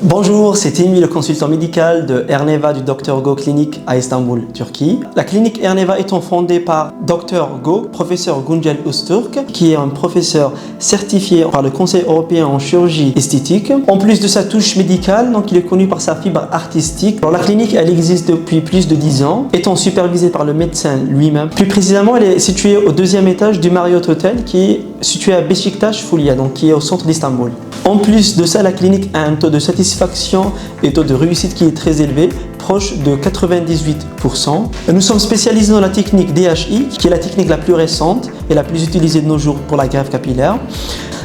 Bonjour, c'est Timmy, le consultant médical de Erneva du Dr Go Clinic à Istanbul, Turquie. La clinique Erneva étant fondée par Dr Go, professeur Güncel Öztürk, qui est un professeur certifié par le Conseil européen en chirurgie esthétique. En plus de sa touche médicale, donc il est connu par sa fibre artistique. Alors, la clinique, elle existe depuis plus de 10 ans, étant supervisée par le médecin lui-même. Plus précisément, elle est située au 2e étage du Marriott Hotel, qui est situé à Beşiktaş Fulya, donc qui est au centre d'Istanbul. En plus de ça, la clinique a un taux de satisfaction et taux de réussite qui est très élevé, proche de 98%. Nous sommes spécialisés dans la technique DHI, qui est la technique la plus récente et la plus utilisée de nos jours pour la greffe capillaire.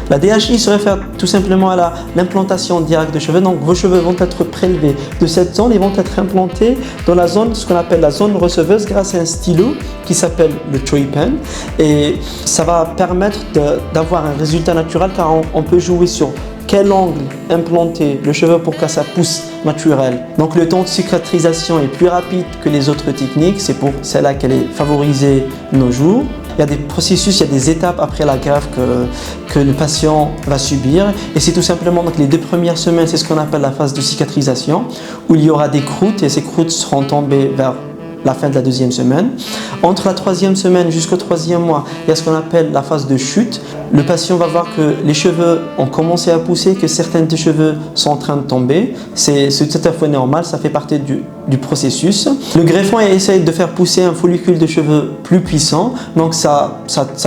La DHI se réfère tout simplement à l'implantation directe de cheveux. Donc vos cheveux vont être prélevés de cette zone et vont être implantés dans la zone, ce qu'on appelle la zone receveuse, grâce à un stylo qui s'appelle le Choy Pen. Et ça va permettre d'avoir un résultat naturel, car on peut jouer sur quel angle implanter le cheveu pour que ça pousse naturel. Donc le temps de cicatrisation est plus rapide que les autres techniques, c'est pour celle-là qu'elle est favorisée de nos jours. Il y a des processus, il y a des étapes après la greffe que le patient va subir. Et c'est tout simplement donc les 2 premières semaines, c'est ce qu'on appelle la phase de cicatrisation, où il y aura des croûtes et ces croûtes seront tombées vers la fin de la 2e semaine. Entre la 3e semaine jusqu'au 3e mois, il y a ce qu'on appelle la phase de chute. Le patient va voir que les cheveux ont commencé à pousser, que certains des cheveux sont en train de tomber. C'est tout à fait normal, ça fait partie du processus. Le greffon essaye de faire pousser un follicule de cheveux plus puissant, donc ça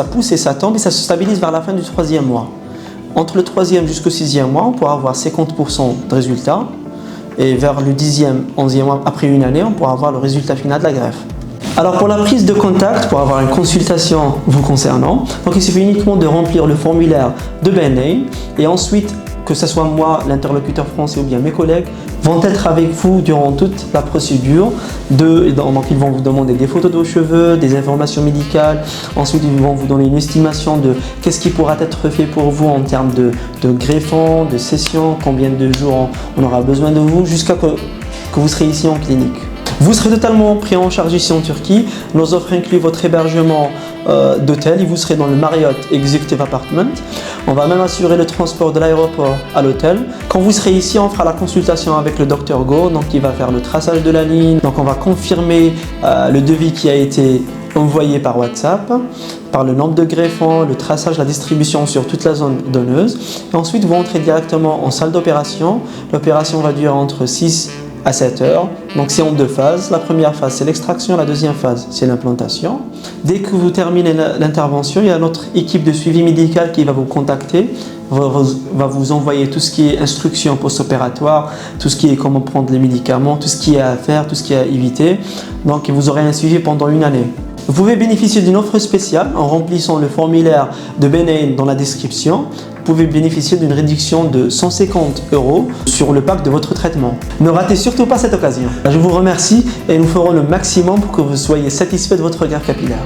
pousse et ça tombe et ça se stabilise vers la fin du 3e mois. Entre le 3e jusqu'au 6e mois, on pourra avoir 50% de résultats. Et vers le 10e, 11e mois, après une année, on pourra avoir le résultat final de la greffe. Alors pour la prise de contact, pour avoir une consultation vous concernant, donc il suffit uniquement de remplir le formulaire de BNA et ensuite, que ce soit moi, l'interlocuteur français ou bien mes collègues, vont être avec vous durant toute la procédure. Donc ils vont vous demander des photos de vos cheveux, des informations médicales. Ensuite, ils vont vous donner une estimation de qu'est-ce qui pourra être fait pour vous en termes de greffon, de session, combien de jours on aura besoin de vous jusqu'à que vous serez ici en clinique. Vous serez totalement pris en charge ici en Turquie. Nos offres incluent votre hébergement d'hôtel et vous serez dans le Marriott Executive Apartment. On va même assurer le transport de l'aéroport à l'hôtel. Quand vous serez ici, on fera la consultation avec le Dr Go, donc il va faire le traçage de la ligne. Donc on va confirmer le devis qui a été envoyé par WhatsApp, par le nombre de greffons, le traçage, la distribution sur toute la zone donneuse. Et ensuite, vous entrez directement en salle d'opération. L'opération va durer entre 6 à 7 heures. Donc c'est en 2 phases. La première phase, c'est l'extraction. La deuxième phase, c'est l'implantation. Dès que vous terminez l'intervention, il y a notre équipe de suivi médical qui va vous contacter, va vous envoyer tout ce qui est instruction post-opératoire, tout ce qui est comment prendre les médicaments, tout ce qui est à faire, tout ce qui est à éviter. Donc vous aurez un suivi pendant une année. Vous pouvez bénéficier d'une offre spéciale en remplissant le formulaire de BNA dans la description. Vous pouvez bénéficier d'une réduction de 150 € sur le pack de votre traitement. Ne ratez surtout pas cette occasion. Je vous remercie et nous ferons le maximum pour que vous soyez satisfait de votre greffe capillaire.